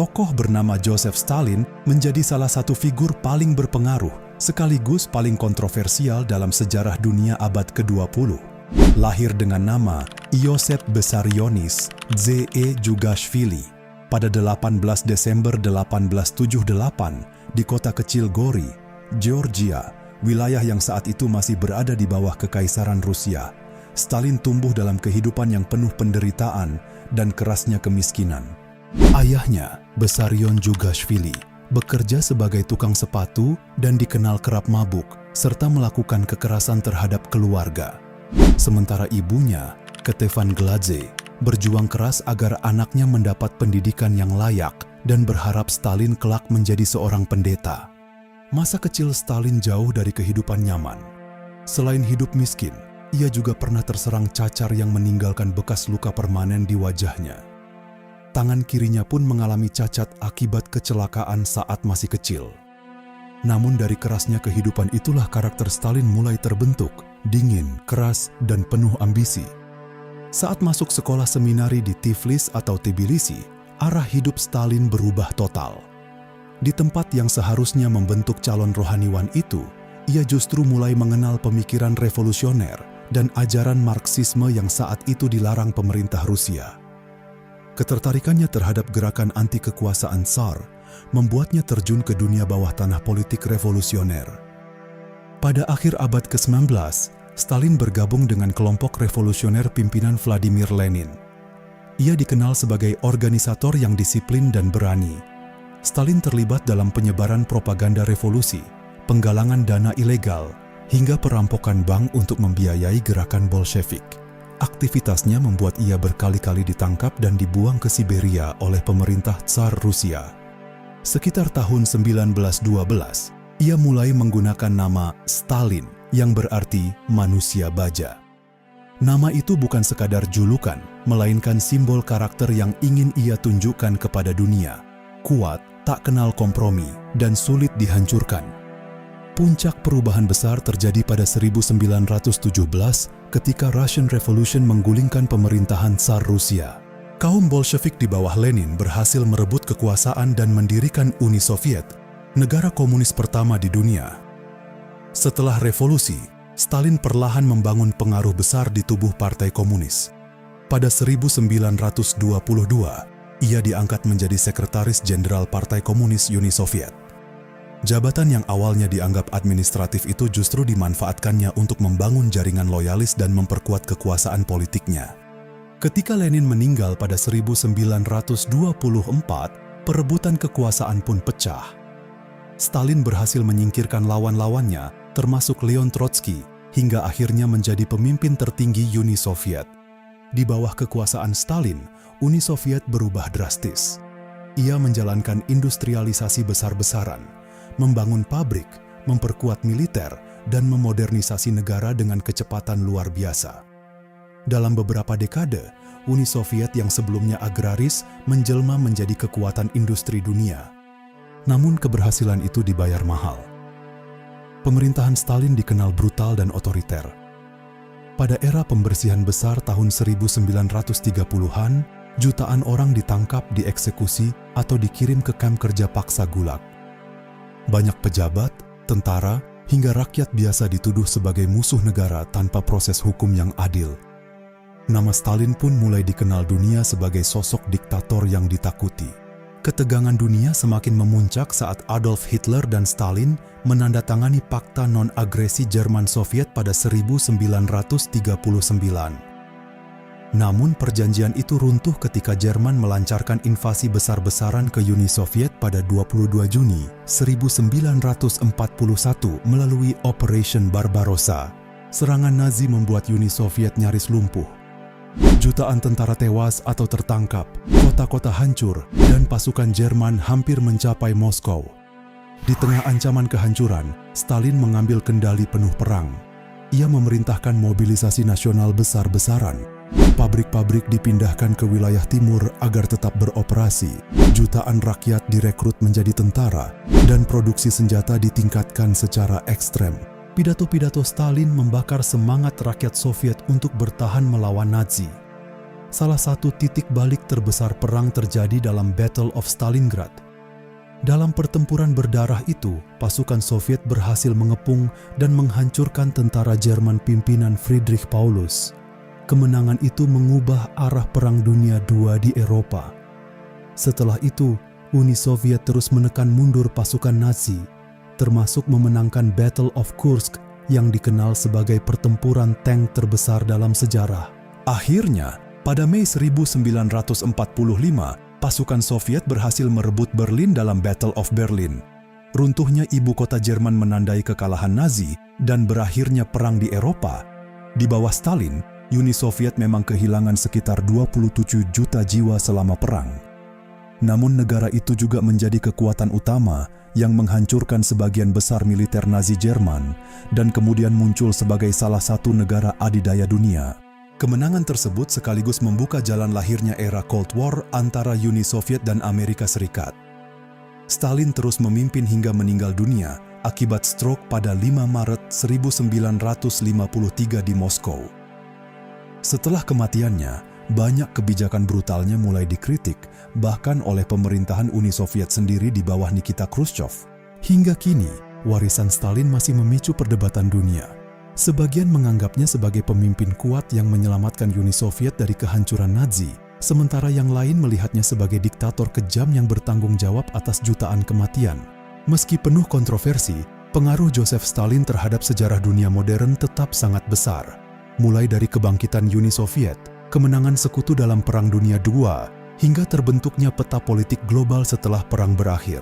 tokoh bernama Joseph Stalin menjadi salah satu figur paling berpengaruh sekaligus paling kontroversial dalam sejarah dunia abad ke-20. Lahir dengan nama Iosef Vissarionis Z.E. Jugashvili pada 18 Desember 1878 di kota kecil Gori, Georgia, wilayah yang saat itu masih berada di bawah Kekaisaran Rusia. Stalin tumbuh dalam kehidupan yang penuh penderitaan dan kerasnya kemiskinan. Ayahnya, Vissarion Jugashvili, bekerja sebagai tukang sepatu dan dikenal kerap mabuk serta melakukan kekerasan terhadap keluarga. Sementara ibunya, Ketefan Gladze, berjuang keras agar anaknya mendapat pendidikan yang layak dan berharap Stalin kelak menjadi seorang pendeta. Masa kecil Stalin jauh dari kehidupan nyaman. Selain hidup miskin, ia juga pernah terserang cacar yang meninggalkan bekas luka permanen di wajahnya. Tangan kirinya pun mengalami cacat akibat kecelakaan saat masih kecil. Namun dari kerasnya kehidupan itulah karakter Stalin mulai terbentuk, dingin, keras, dan penuh ambisi. Saat masuk sekolah seminari di Tiflis atau Tbilisi, arah hidup Stalin berubah total. Di tempat yang seharusnya membentuk calon rohaniwan itu, ia justru mulai mengenal pemikiran revolusioner dan ajaran Marxisme yang saat itu dilarang pemerintah Rusia. Ketertarikannya terhadap gerakan anti kekuasaan Tsar membuatnya terjun ke dunia bawah tanah politik revolusioner. Pada akhir abad ke-19, Stalin bergabung dengan kelompok revolusioner pimpinan Vladimir Lenin. Ia dikenal sebagai organisator yang disiplin dan berani. Stalin terlibat dalam penyebaran propaganda revolusi, penggalangan dana ilegal, hingga perampokan bank untuk membiayai gerakan Bolshevik. Aktivitasnya membuat ia berkali-kali ditangkap dan dibuang ke Siberia oleh pemerintah Tsar Rusia. Sekitar tahun 1912, ia mulai menggunakan nama Stalin yang berarti manusia baja. Nama itu bukan sekadar julukan, melainkan simbol karakter yang ingin ia tunjukkan kepada dunia. Kuat, tak kenal kompromi, dan sulit dihancurkan. Puncak perubahan besar terjadi pada 1917 ketika Russian Revolution menggulingkan pemerintahan Tsar Rusia. Kaum Bolshevik di bawah Lenin berhasil merebut kekuasaan dan mendirikan Uni Soviet, negara komunis pertama di dunia. Setelah revolusi, Stalin perlahan membangun pengaruh besar di tubuh Partai Komunis. Pada 1922, ia diangkat menjadi Sekretaris Jenderal Partai Komunis Uni Soviet. Jabatan yang awalnya dianggap administratif itu justru dimanfaatkannya untuk membangun jaringan loyalis dan memperkuat kekuasaan politiknya. Ketika Lenin meninggal pada 1924, perebutan kekuasaan pun pecah. Stalin berhasil menyingkirkan lawan-lawannya, termasuk Leon Trotsky, hingga akhirnya menjadi pemimpin tertinggi Uni Soviet. Di bawah kekuasaan Stalin, Uni Soviet berubah drastis. Ia menjalankan industrialisasi besar-besaran, membangun pabrik, memperkuat militer, dan memodernisasi negara dengan kecepatan luar biasa. Dalam beberapa dekade, Uni Soviet yang sebelumnya agraris menjelma menjadi kekuatan industri dunia. Namun keberhasilan itu dibayar mahal. Pemerintahan Stalin dikenal brutal dan otoriter. Pada era pembersihan besar tahun 1930-an, jutaan orang ditangkap, dieksekusi, atau dikirim ke kamp kerja paksa Gulag. Banyak pejabat, tentara, hingga rakyat biasa dituduh sebagai musuh negara tanpa proses hukum yang adil. Nama Stalin pun mulai dikenal dunia sebagai sosok diktator yang ditakuti. Ketegangan dunia semakin memuncak saat Adolf Hitler dan Stalin menandatangani Pakta Non-Agresi Jerman-Soviet pada 1939. Namun perjanjian itu runtuh ketika Jerman melancarkan invasi besar-besaran ke Uni Soviet pada 22 Juni 1941 melalui Operation Barbarossa. Serangan Nazi membuat Uni Soviet nyaris lumpuh. Jutaan tentara tewas atau tertangkap, kota-kota hancur, dan pasukan Jerman hampir mencapai Moskow. Di tengah ancaman kehancuran, Stalin mengambil kendali penuh perang. Ia memerintahkan mobilisasi nasional besar-besaran. Pabrik-pabrik dipindahkan ke wilayah timur agar tetap beroperasi. Jutaan rakyat direkrut menjadi tentara, dan produksi senjata ditingkatkan secara ekstrem. Pidato-pidato Stalin membakar semangat rakyat Soviet untuk bertahan melawan Nazi. salah satu titik balik terbesar perang terjadi dalam Battle of Stalingrad. Dalam pertempuran berdarah itu, pasukan Soviet berhasil mengepung dan menghancurkan tentara Jerman pimpinan Friedrich Paulus. Kemenangan itu mengubah arah Perang Dunia II di Eropa. Setelah itu, Uni Soviet terus menekan mundur pasukan Nazi, termasuk memenangkan Battle of Kursk yang dikenal sebagai pertempuran tank terbesar dalam sejarah. Akhirnya, pada Mei 1945, pasukan Soviet berhasil merebut Berlin dalam Battle of Berlin. Runtuhnya ibu kota Jerman menandai kekalahan Nazi dan berakhirnya perang di Eropa. Di bawah Stalin, Uni Soviet memang kehilangan sekitar 27 juta jiwa selama perang. Namun negara itu juga menjadi kekuatan utama yang menghancurkan sebagian besar militer Nazi Jerman dan kemudian muncul sebagai salah satu negara adidaya dunia. Kemenangan tersebut sekaligus membuka jalan lahirnya era Cold War antara Uni Soviet dan Amerika Serikat. Stalin terus memimpin hingga meninggal dunia akibat stroke pada 5 Maret 1953 di Moskow. Setelah kematiannya, banyak kebijakan brutalnya mulai dikritik, bahkan oleh pemerintahan Uni Soviet sendiri di bawah Nikita Khrushchev. Hingga kini, warisan Stalin masih memicu perdebatan dunia. Sebagian menganggapnya sebagai pemimpin kuat yang menyelamatkan Uni Soviet dari kehancuran Nazi, sementara yang lain melihatnya sebagai diktator kejam yang bertanggung jawab atas jutaan kematian. Meski penuh kontroversi, pengaruh Joseph Stalin terhadap sejarah dunia modern tetap sangat besar. Mulai dari kebangkitan Uni Soviet, kemenangan sekutu dalam Perang Dunia II, hingga terbentuknya peta politik global setelah perang berakhir.